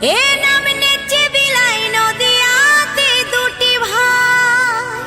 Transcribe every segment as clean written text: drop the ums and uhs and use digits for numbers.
এ নাম নেচে বিলাই নদিয়াতে দুটি ভাই।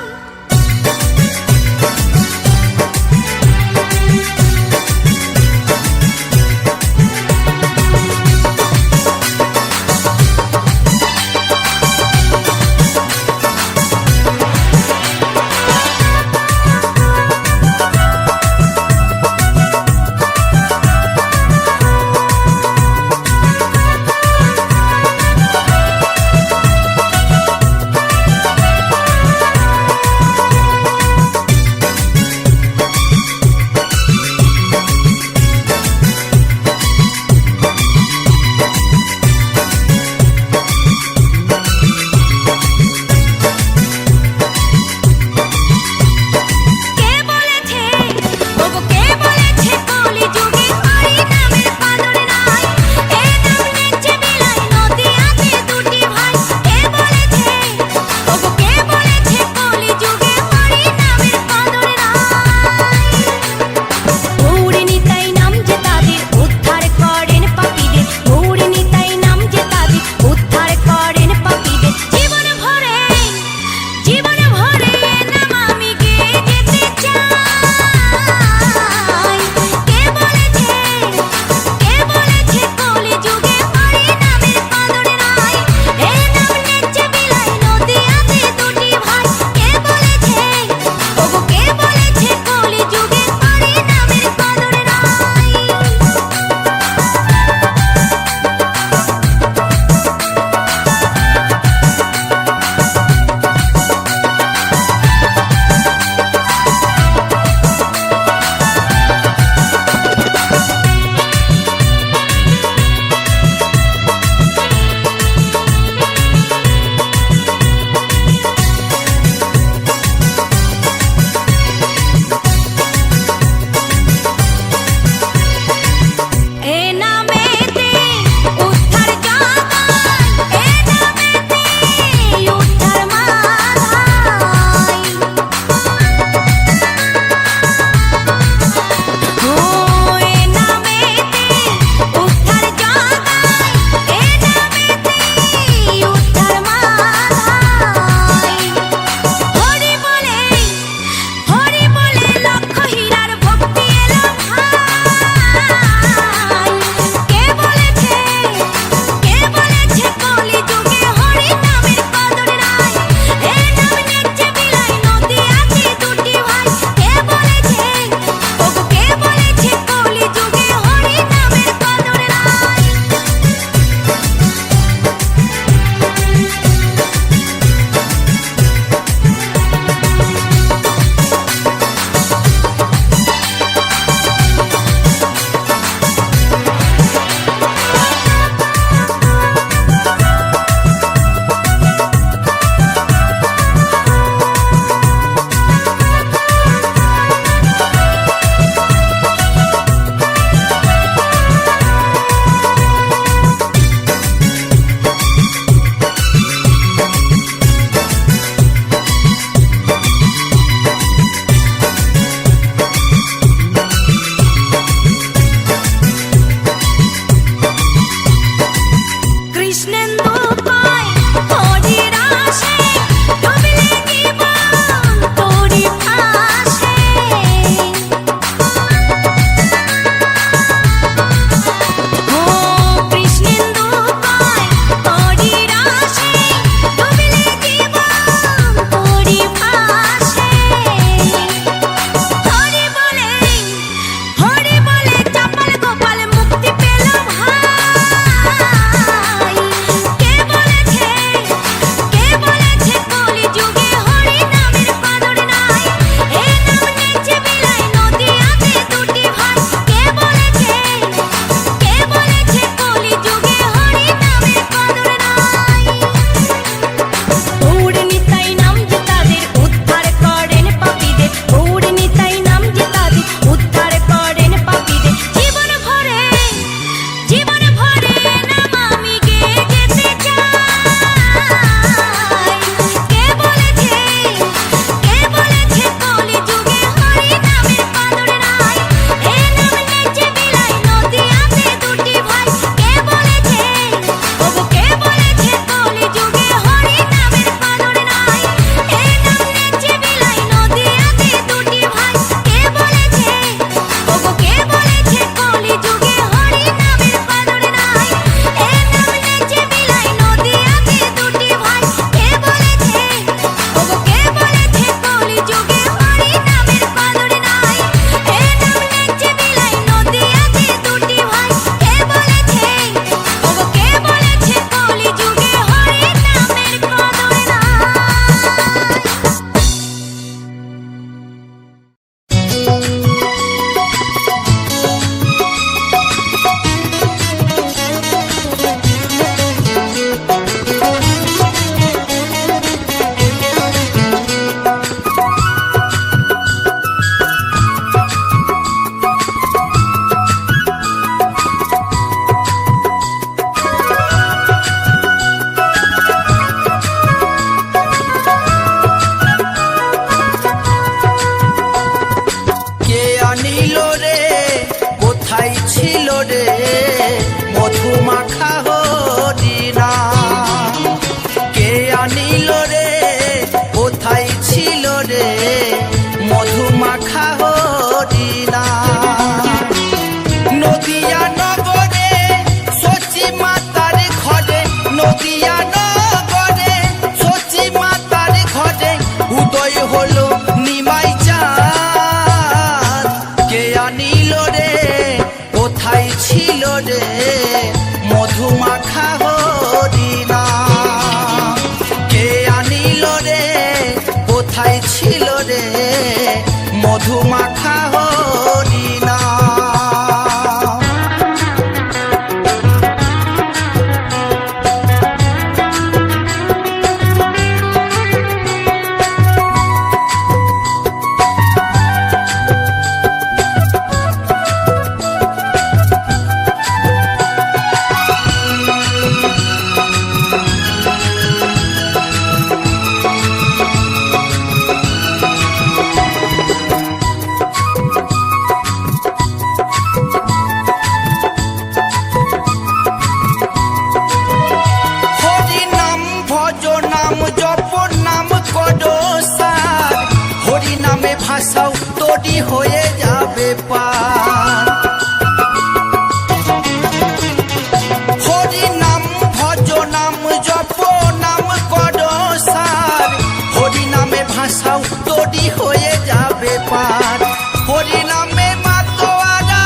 মাখা হরিনা নদিয়া নগরে সচি মাতার ঘরে নদিয়া নগরে সচি মাতার ঘরে উদয় হলো নিমাই চাঁদ কে আনিল রে কোথায় ছিল রে মধু মাখা হরিনা কে আনিল রে কোথায় ছিল রে মধু মাখা হরিনা ভাষাও তৈরি হয়ে যাবে পার হরি নাম ভজ নাম জপ নাম কর সার হরি নামে ভাষাও তৈরি হয়ে যাবে পার হরি নামে মাতোয়ারা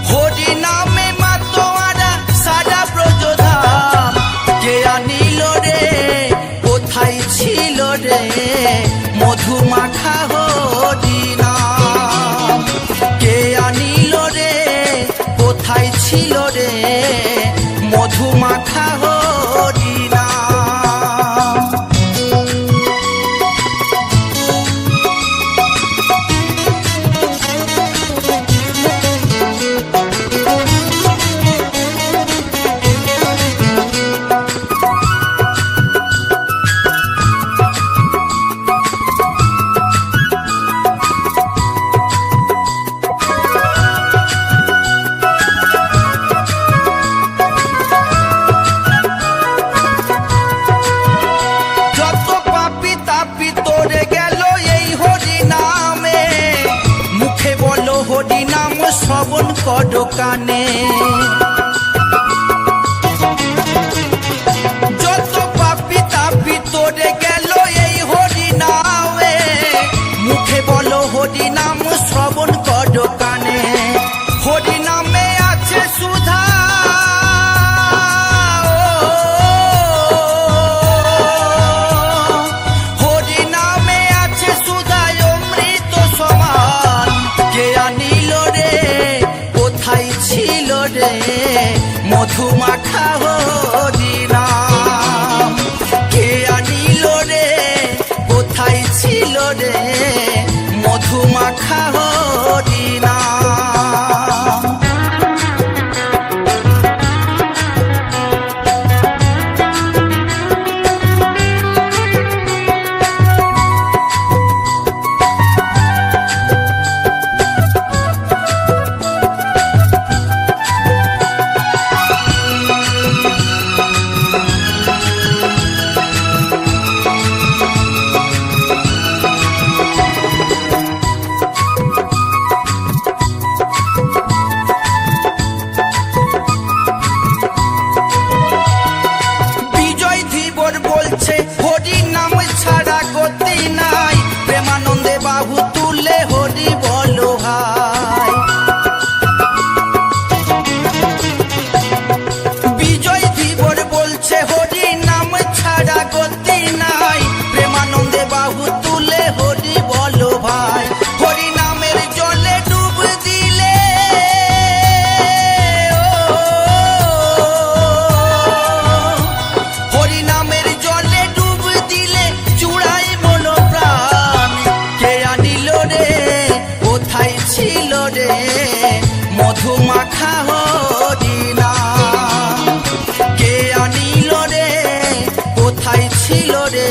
হরি নামে মাতোয়ারা সারা ব্রজধাম কে আনিল রে কোথায় ছিল রে মধু মাখা হরিনা কে আনিল রে কোথায় ছিল রে মধু মাখা হরিনা হরি নাম শ্রবণ কর কানে যত পাপি তাপি তোরে গেল এই হরি নামে মুখে বলো হরি নাম শ্রবণ কর কানে হরি নামে আছে সুধা হরি নামে আছে সুধা অমৃত সমান কে আনিল রে কোথায় ছিল রে মধু মাখা হরিনা কে আনিল রে কোথায় ছিল রে মধু মাখা হরিনা হরি নাম ছাড়া গতি নাই প্রেমানন্দে বাহু তুলে হরি বলো ভাই বিজয় ধীবর বলছে হরি নাম ছাড়া গতি নাই প্রেমানন্দে বাহু তুলে হরি বলো ভাই হরি নামের জলে ডুব দিলে হরি নামের জলে ডুব দিলে চূড়াই মনো প্রাণ কে আনিল রে কোথায় ছিল রে মধু মাখা হরিনা কে আনিল রে কোথায় ছিল রে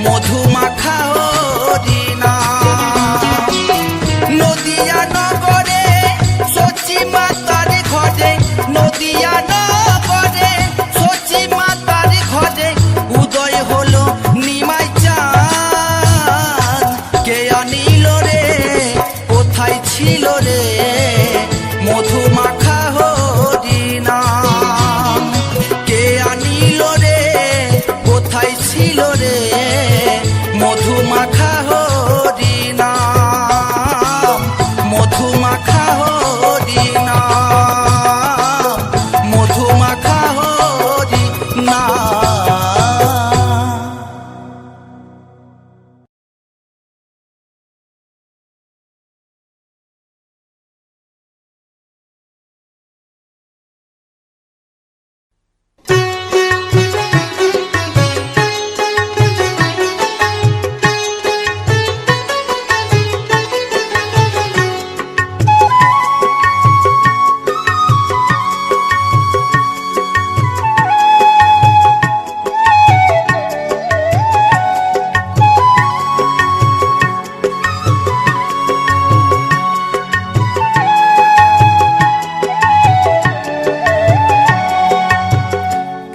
মধু মাখা হরিনা নদিয়া নগরে সচি মাতার ঘরে নদিয়া নগরে সচি মাতার ঘরে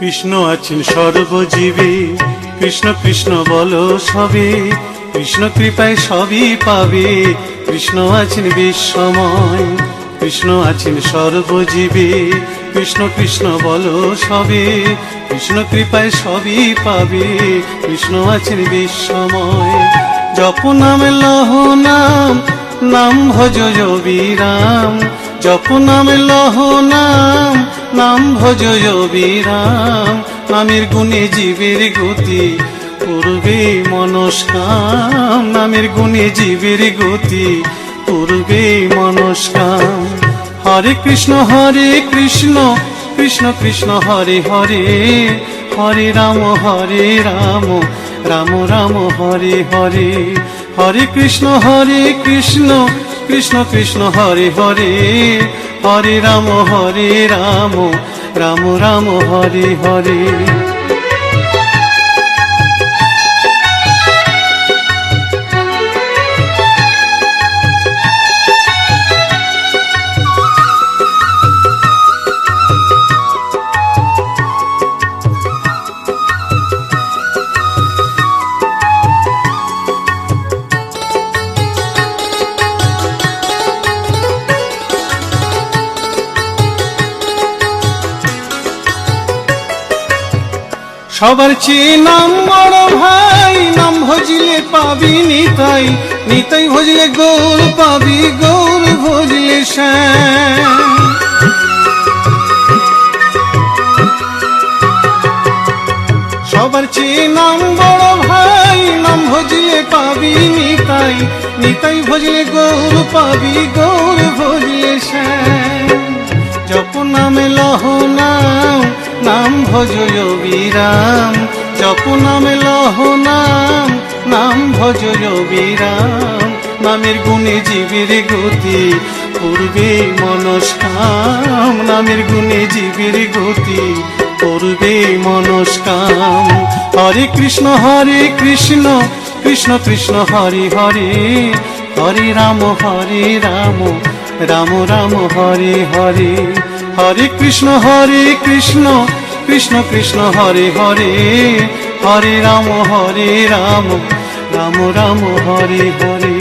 কৃষ্ণ আছেন সর্বজীবে, কৃষ্ণ কৃষ্ণ বলো সবে, কৃষ্ণ কৃপায় সবই পাবে। কৃষ্ণ আছেন বিশ্বময়, কৃষ্ণ আছেন সর্বজীবে, কৃষ্ণ কৃষ্ণ বলো সবে, কৃষ্ণ কৃপায় সবই পাবে। কৃষ্ণ আছেন বিশ্বময়। জপ নাম লহ নাম, নাম ভজ বিরাম। জপ নাম লহ নাম, নাম ভজ বিরাম। নামের গুণে জীবের গতি, পূর্বে মনস্কাম। নামের গুণে জীবের গতি, পূর্বে মনস্কাম। হরে কৃষ্ণ কৃষ্ণ কৃষ্ণ হরে হরে, হরে রাম রাম, রাম রাম হরে হরে। হরে কৃষ্ণ কৃষ্ণ কৃষ্ণ হরে হরে, হরে রাম রাম, রাম রাম হরে হরে। সবার চেয়ে নাম বড় ভাই, নাম ভজিলে পাবি নিতাই, নিতাই ভজিলে গৌর পাবি, গৌর ভজিলে শ্যাম। সবার চেয়ে নাম বড় ভাই, নাম ভজিলে পাবি নিতাই, নিতাই ভজিলে গৌর পাবি, গৌর ভজিলে শ্যাম। জপ নামে লহ নাম, নাম ভজ বিরাম। জপ নামে লহ নাম, নাম ভজ বিরাম। নামের গুণে জীবের গতি, পূর্বে মনস্কাম। নামের গুণে জীবের গতি, পূর্বে মনস্কাম। হরে কৃষ্ণ কৃষ্ণ কৃষ্ণ হরে হরে, হরে রাম রাম, রাম রাম হরে হরে। হরে কৃষ্ণ কৃষ্ণ কৃষ্ণ হরে হরে, হরে রাম রাম, রাম রাম হরে হরে।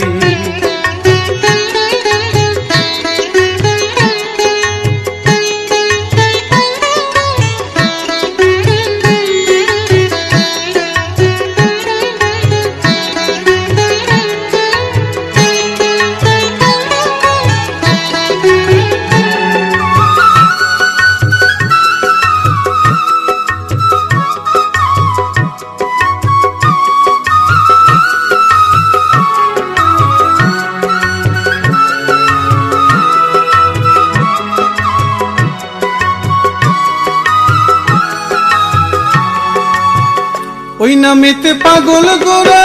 ওই নামেতে পাগল গোরা,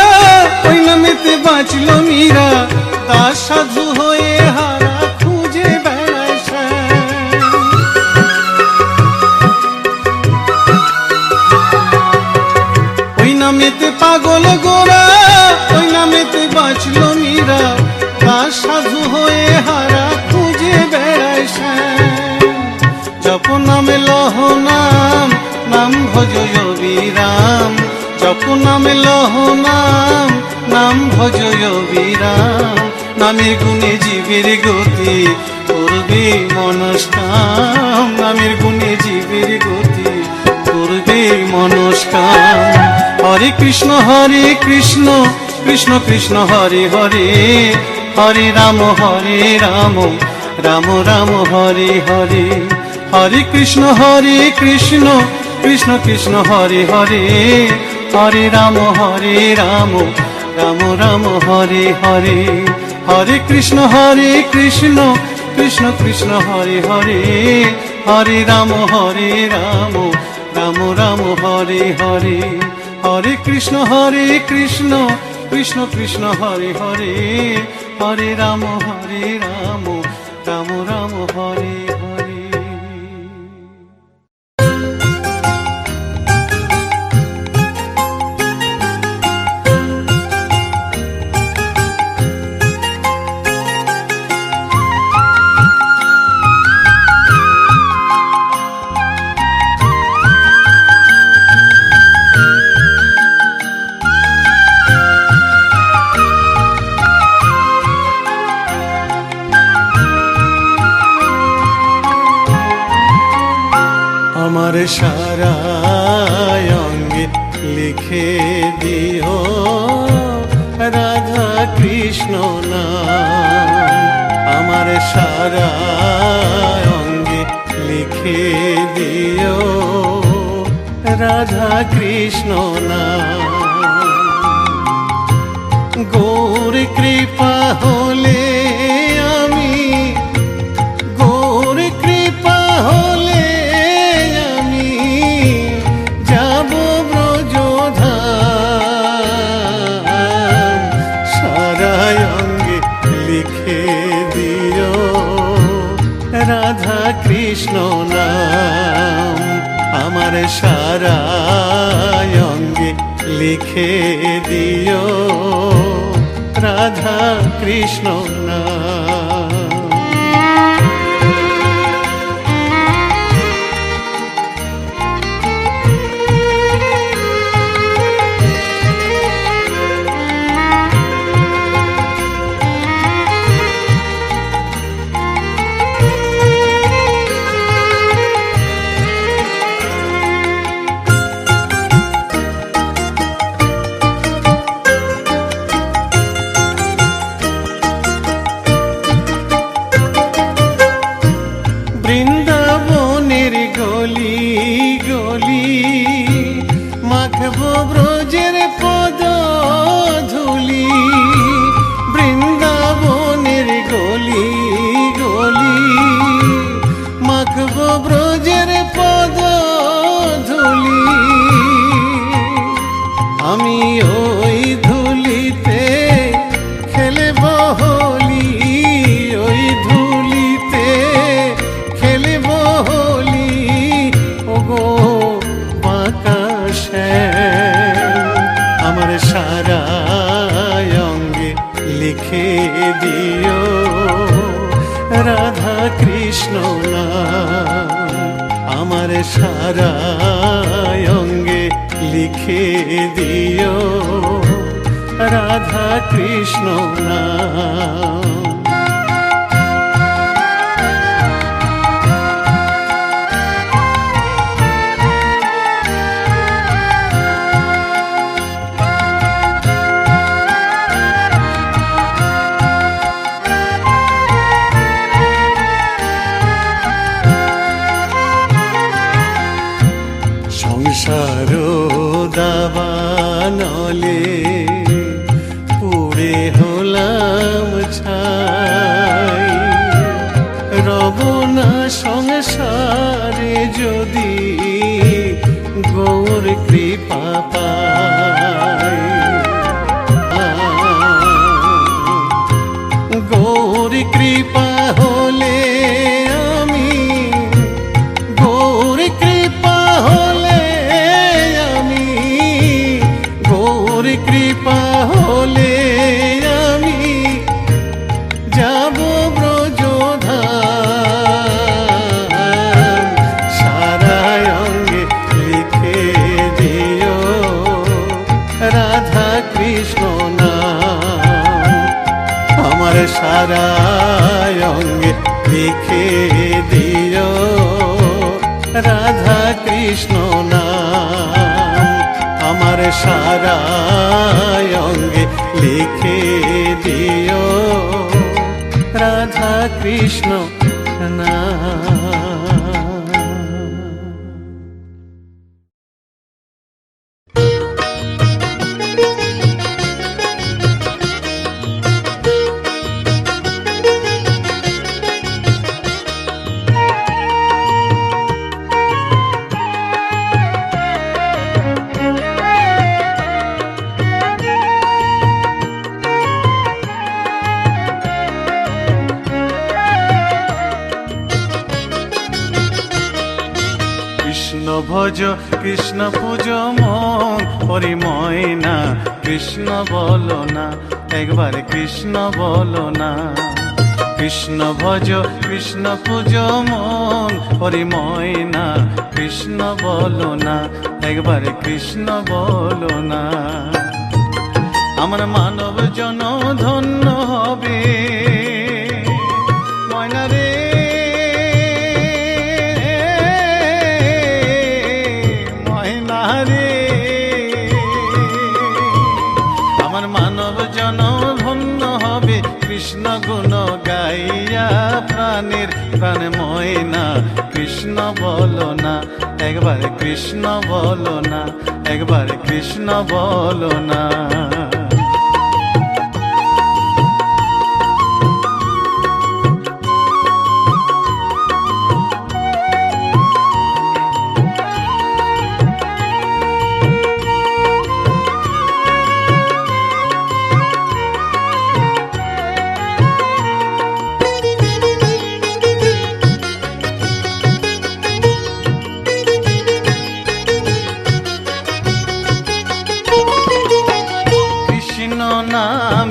ওই নামেতে বাঁচল মীরা, দাস সাধু হয়ে হারা খুঁজে বেড়ায় শ্যাম। ওই নামেতে পাগল গোরা, ওই নামেতে বাঁচল মীরা, দাস সাধু হয়ে হারা খুঁজে বেড়ায় শ্যাম। জপ নামে লহ নাম, নাম ভজ বিরাম। জপ নামে লহ নাম, নাম ভজ বিরাম। নামের গুণে জীবের গতি, পূর্বে মনস্কাম। নামের গুণে জীবের গতি, পূর্বে মনস্কাম। হরে কৃষ্ণ কৃষ্ণ কৃষ্ণ হরে হরে, হরে রাম রাম, রাম রাম হরে হরে। হরে কৃষ্ণ কৃষ্ণ কৃষ্ণ হরে হরে, হরে রাম রাম, রাম রাম হরে হরে। হরে কৃষ্ণ কৃষ্ণ কৃষ্ণ হরে হরে, হরে রাম রাম, রাম রাম হরে হরে। হরে কৃষ্ণ কৃষ্ণ কৃষ্ণ হরে হরে, হরে রাম রাম, রাম রাম হরে হরে। সারা অঙ্গে লিখে দিও রাধা কৃষ্ণ নাম, আমার সারা অঙ্গে লিখে দিও রাধা কৃষ্ণ নাম। গৌর কৃপা হলে আমি, গৌর কৃপা হলে আমি যাব ব্রজধাম, সারা অঙ্গে লিখে দিও রাধা কৃষ্ণ নাম, আমার সারা অঙ্গে লিখে দিও রাধা কৃষ্ণ নাম। বৃন্দাবনের গলি গলি মাখবো ব্রজের পদ ধুলি, বৃন্দাবনের গলি গলি মাখবো ব্রজের পদ ধুলি, আমি ওই ধুলিতে খেলব হোলি, ওই ধুলিতে খেলব হোলি, ওগো বাঁকা শ্যাম, আমার সারা অঙ্গে লিখে দিও রাধা কৃষ্ণ নাম, আমার সারা অঙ্গে লিখে দিও রাধা কৃষ্ণ নাম। সংসার দাবানলে পুড়ে হলাম ছাই, রব না সংসারে যদি গৌর কৃপা পাই, গৌর কৃপা হলে আমি, গৌর কৃপা হলে আমি, গৌর কৃপা হলে আমি যাব ব্রজধাম, সারা অঙ্গে লিখে দিও রাধা কৃষ্ণ নাম, আমার সারা অঙ্গে লিখে দিও রাধা কৃষ্ণ নাম, আমার সারা অঙ্গে লিখে দিও রাধা কৃষ্ণ নাম। ভজ কৃষ্ণ পূজ মন পরিময় না, কৃষ্ণ বলো না একবার, কৃষ্ণ বলো না, কৃষ্ণ ভজ কৃষ্ণ পূজ মন পরিময় না, কৃষ্ণ বলো না একবার, কৃষ্ণ বলো না, আমার মানব জন ধন্য হবে ময়না রে, কৃষ্ণ গুণ গাইয়া প্রাণের প্রাণ ময়না কৃষ্ণ বলো না, একবার কৃষ্ণ বলো না, একবার কৃষ্ণ বলো না।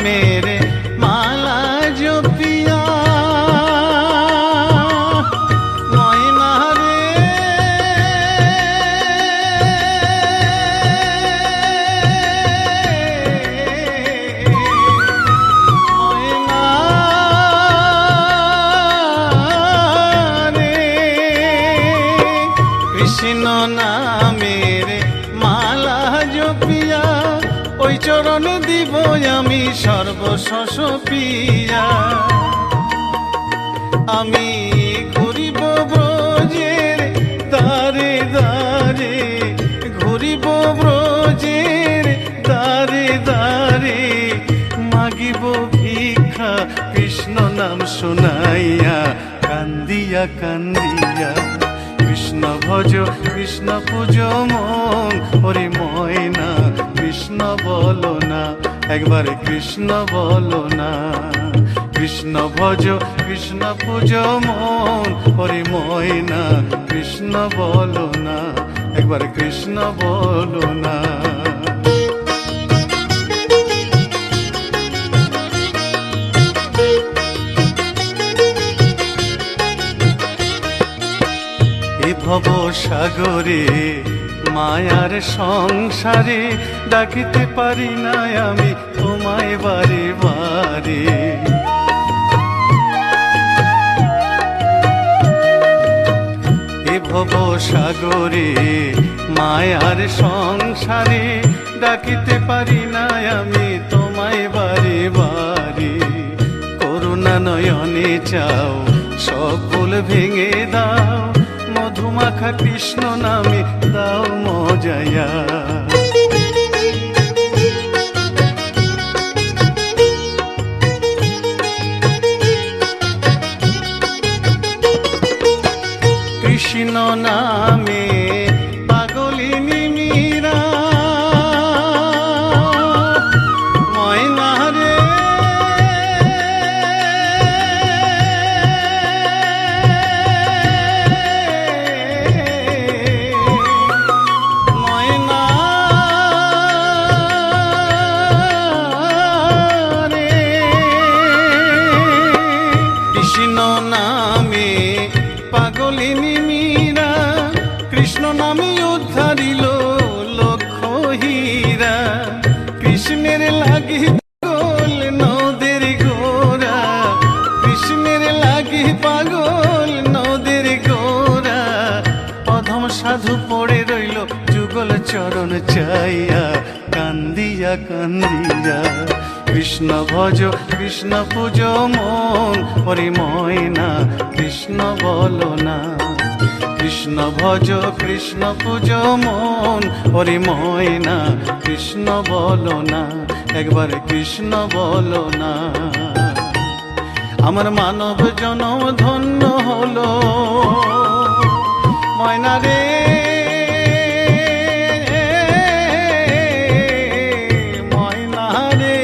মেরে মালা জপিয়া ময়না রে, ময়না রে, কৃষ্ণ নামেরে মালা জপিয়া ওই চরণ দিব আমি সর্বশস পিয়া। আমি ঘুরিব ব্রজের দ্বারে দ্বারে, ঘুরিব ব্রজের দ্বারে দ্বারে, মাগিব ভিক্ষা কৃষ্ণ নাম শুনাইয়া, কান্দিয়া কান্দিয়া। কৃষ্ণ ভজ কৃষ্ণ পূজ মন হরি ময়না কৃষ্ণ বলো না, একবার কৃষ্ণ বলো না। কৃষ্ণ ভজ কৃষ্ণ পূজ মন হরি ময়না কৃষ্ণ বলো না, একবার কৃষ্ণ বলো না। ভব সাগরে মায়ার সংসারে ডাকিতে পারি না আমি তোমায় বারে বারে। এ ভব সাগরে মায়ার সংসারে ডাকিতে পারি না আমি তোমায় বারে বারে। করুণা নয়নে চাও সকল ভেঙে দাও, মধুমাখা কৃষ্ণ নামে দাও মজায়া। কৃষ্ণ নামে পাগলিনী মীরা ময়না রে, ময়না রে। কৃষ্ণ নামে পাগলিনী মীরা, কৃষ্ণ নামে উদ্ধারিল লক্ষ হীরা। কৃষ্ণের লাগি পাগল নদের গোরা, কৃষ্ণের লাগি পাগল নদের গোরা। অধম সাধু পড়ে রইল যুগল চরণ চাইয়া, কান্দিয়া কান্দিয়া। কৃষ্ণ ভজ কৃষ্ণ পূজ মন হরি ময়না কৃষ্ণ বলো না। কৃষ্ণ ভজ কৃষ্ণ পূজ মন হরি ময়না কৃষ্ণ বলো না, একবার কৃষ্ণ বলো না। আমার মানব জনম ধন্য হলো ময়না রে, ময়না রে।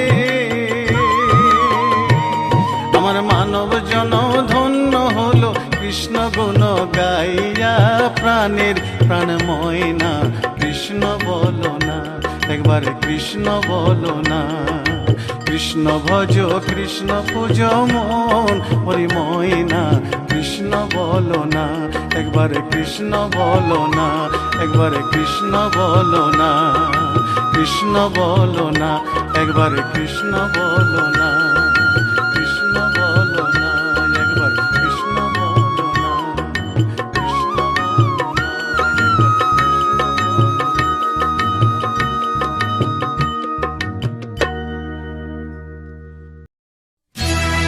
আমার মানব জনম ধন্য হলো কৃষ্ণ গুণ গাইয়া প্রাণের প্রাণ ময়না কৃষ্ণ বলো না, একবার কৃষ্ণ বলো না। কৃষ্ণ ভজ কৃষ্ণ পূজ মন হরি ময়না কৃষ্ণ বলো না, একবার কৃষ্ণ বলো না, একবার কৃষ্ণ বলো না। কৃষ্ণ বলো না, একবার কৃষ্ণ বলো না, কৃষ্ণ বলো না, একবার কৃষ্ণ বলো না, কৃষ্ণ বলো না, একবার কৃষ্ণ বলো না।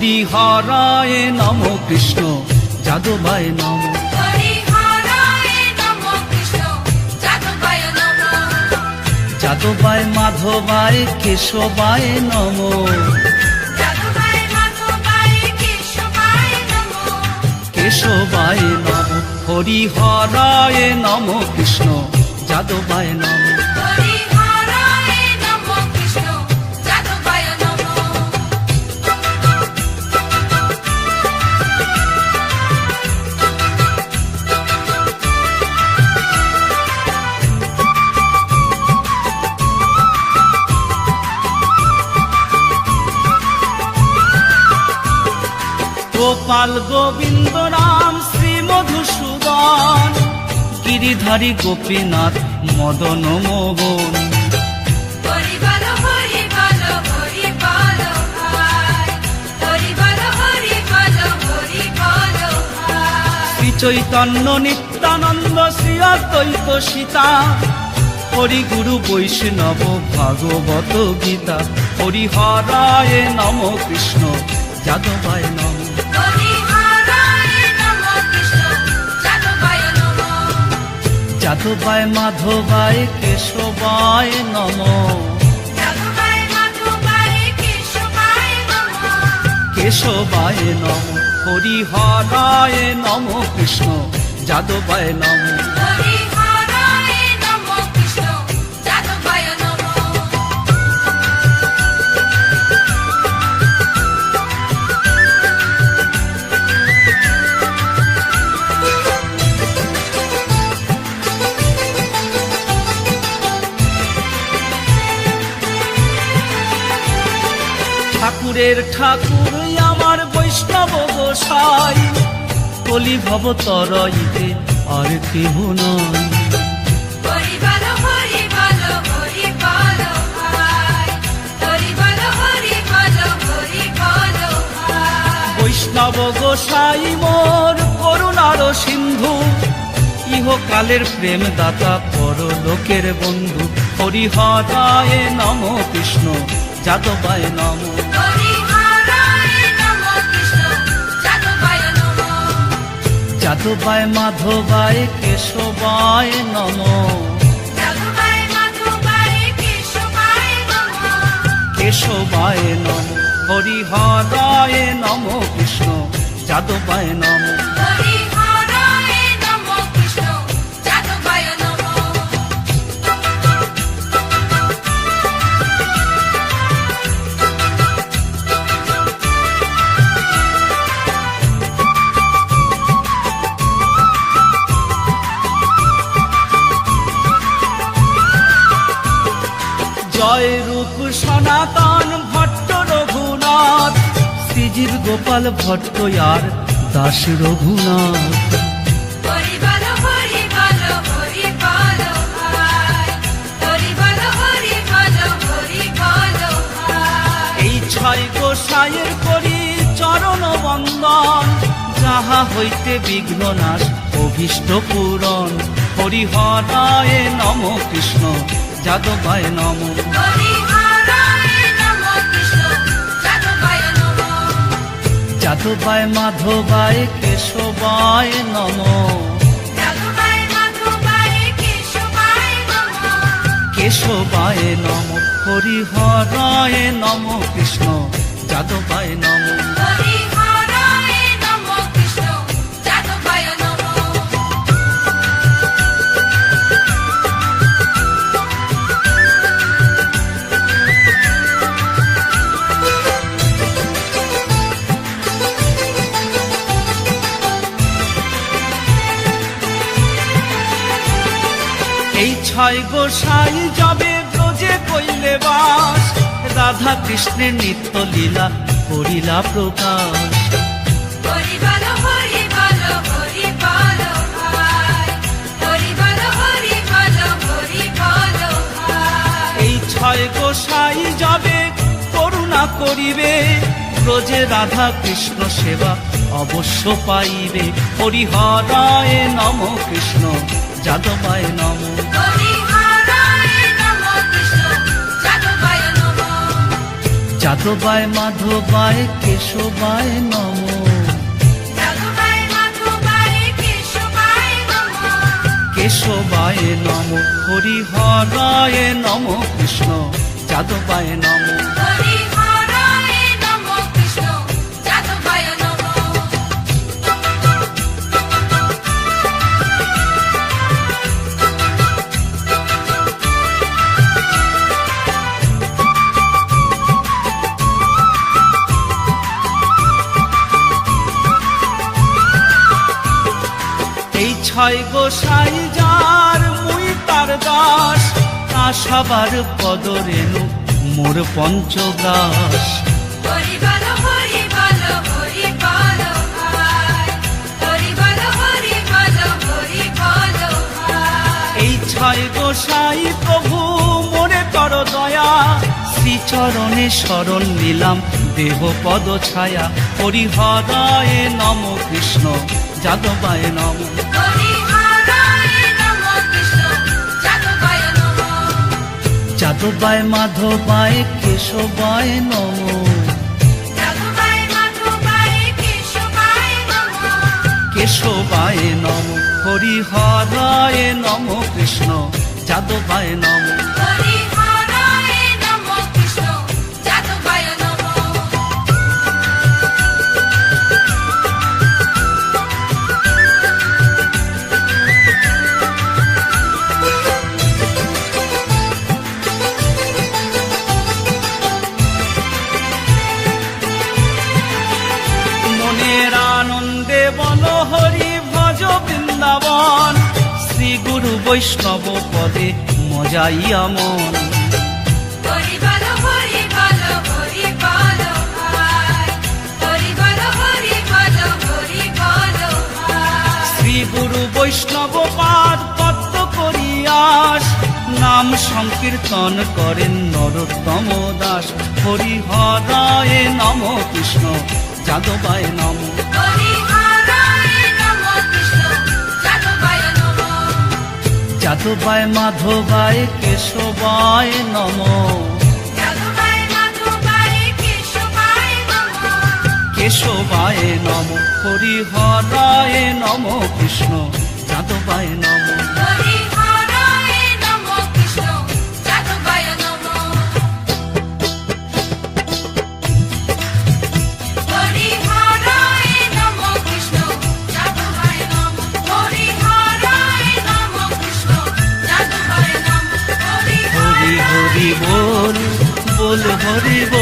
হরিহরায় নম কৃষ্ণ যাদবায় নম হরিহরায় নমঃ কৃষ্ণ যাদবায় নমঃ যাদবায় মাধবায় কেশবায় নম যাদবায় মাধবায় কেশবায় নমঃ কেশবায় নম হরিহরায় নম কৃষ্ণ যাদবায় নম হরিহরায় নমঃ কৃষ্ণ যাদবায় নমঃ গোপাল গোবিন্দ রাম শ্রী মধুসূদন গিরিধারী গোপীনাথ মদন মোহন হরি বল হরি বল হরি বল ভাই হরি বল হরি বল হরি বল ভাই শ্রী চৈতন্য নিত্যানন্দ শ্রী অদ্বৈত সীতা হরি গুরু বৈষ্ণব ভাগবত গীতা হরিহরায় নম কৃষ্ণ যাদবায় নম হরিহরায় নমঃ কৃষ্ণ যাদবায় নমঃ যাদবায় মাধবায় কেশবায় নম যাদবায় মাধবায় কেশবায় নমঃ কেশবায় নম হরিহরায় নম কৃষ্ণ যাদবায় নম হরিহরায় নমঃ কৃষ্ণ যাদবায় নমঃ ঠাকুরের ঠাকুর আমার বৈষ্ণব গোসাই কলি ভব তরইতে আর কেহ নয় হরি বল হরি বল হরি বল ভাই হরি বল হরি বল হরি বল ভাই বৈষ্ণব গোসাই মোর করুণার সিন্ধু ইহকালের প্রেম দাতা পরলোকের বন্ধু হরিহরায় নম কৃষ্ণ যাদবায় নম হরিহরায় নমঃ কৃষ্ণ যাদবায় নমঃ যাদবায় মাধবায় কেশবায় নম যাদবায় মাধবায় কেশবায় নমঃ কেশবায় নম হরিহরায় নম কৃষ্ণ যাদবায় নম হরিহরায় নমঃ কৃষ্ণ যাদবায় নমঃ জয় রূপ সনাতন ভট্ট রঘুনাথ শ্রীজীর গোপাল ভট্ট আর দাস রঘুনাথ হরি বল হরি বল হরি বল ভাই হরি বল হরি বল হরি বল ভাই এই ছয় গোসাইয়ের করি চরণ বন্দন যাহা হইতে বিঘ্ন নাশ অভীষ্ট পূরণ হরিহরায় নম কৃষ্ণ যাদবায় নম হরিহরায় নমঃ কৃষ্ণ যাদবায় নমঃ যাদবায় মাধবায় কেশবায় নম যাদবায় মাধবায় কেশবায় নমঃ কেশবায় নম হরিহরায় নম কৃষ্ণ যাদবায় নম হরিহরায় নমঃ কৃষ্ণ যাদবায় নমঃ এই ছয় গোসাই যাবে ব্রজে কইলে বাস রাধা কৃষ্ণের নিত্য লীলা করিলা প্রকাশ হরি বল হরি বল হরি বল ভাই হরি বল হরি বল হরি বল ভাই এই ছয় গোসাই যাবে করুণা করিবে ব্রজে রাধা কৃষ্ণ সেবা অবশ্য পাইবে হরিহরায় নম কৃষ্ণ যাদবায় নম হরিহরায় নমঃ কৃষ্ণ যাদবায় নমঃ যাদবায় মাধবায় কেশবায় নমো যাদবায় মাধবায় কেশবায় নমঃ কেশবায় নমো হরিহরায় নমো কৃষ্ণ যাদবায় নমো হরিহরায় নমঃ কৃষ্ণ যাদবায় নমঃ এই ছয় গোসাই যার মুই তার দাস তা সবার পদরেণু মোর পঞ্চগ্রাস হরি বলো হরি বলো হরি বলো ভাই হরি বলো হরি বলো হরি বলো ভাই এই ছয় গোসাই প্রভু মোরে কর দয়া শ্রীচরণে শরণ নিলাম দেহ পদ ছায়া হরিহরায় নম কৃষ্ণ যাদবায় নম হরিহরায় নমঃ কৃষ্ণ যাদবায় নমঃ যাদবায় মাধবায় কেশবায় নম যাদবায় মাধবায় কেশবায় নমঃ কেশবায় নম হরিহরায় নম কৃষ্ণ যাদবায় নম হরিহরায় নমঃ কৃষ্ণ যাদবায় নমঃ মনের আনন্দে বল হরি ভজ বৃন্দাবন শ্রী গুরু বৈষ্ণব পদে মজাইয়া মন হরি বলো হরি বলো হরি বলো ভাই হরি বলো হরি বলো হরি বলো ভাই শ্রী গুরু বৈষ্ণব পাদ পদ্ম করিয়াস নাম সংকীর্তন করেন নরোত্তম দাস হরিহরায় নম কৃষ্ণ যাদবায় নম হরিহরায় নমঃ কৃষ্ণ যাদবায় নমঃ যাদবায় মাধবায় কেশবায় নম যাদবায় মাধবায় কেশবায় নমঃ কেশবায় নম হরিহরায় নম কৃষ্ণ যাদবায় নম হরিহরায় নমঃ কৃষ্ণ যাদবায় নমঃ হরিহরায় নমঃ কৃষ্ণ যাদবায় নমঃ হরিহরায় নমঃ কৃষ্ণ যাদবায় নমঃ হরি হরি বল বল হরি বল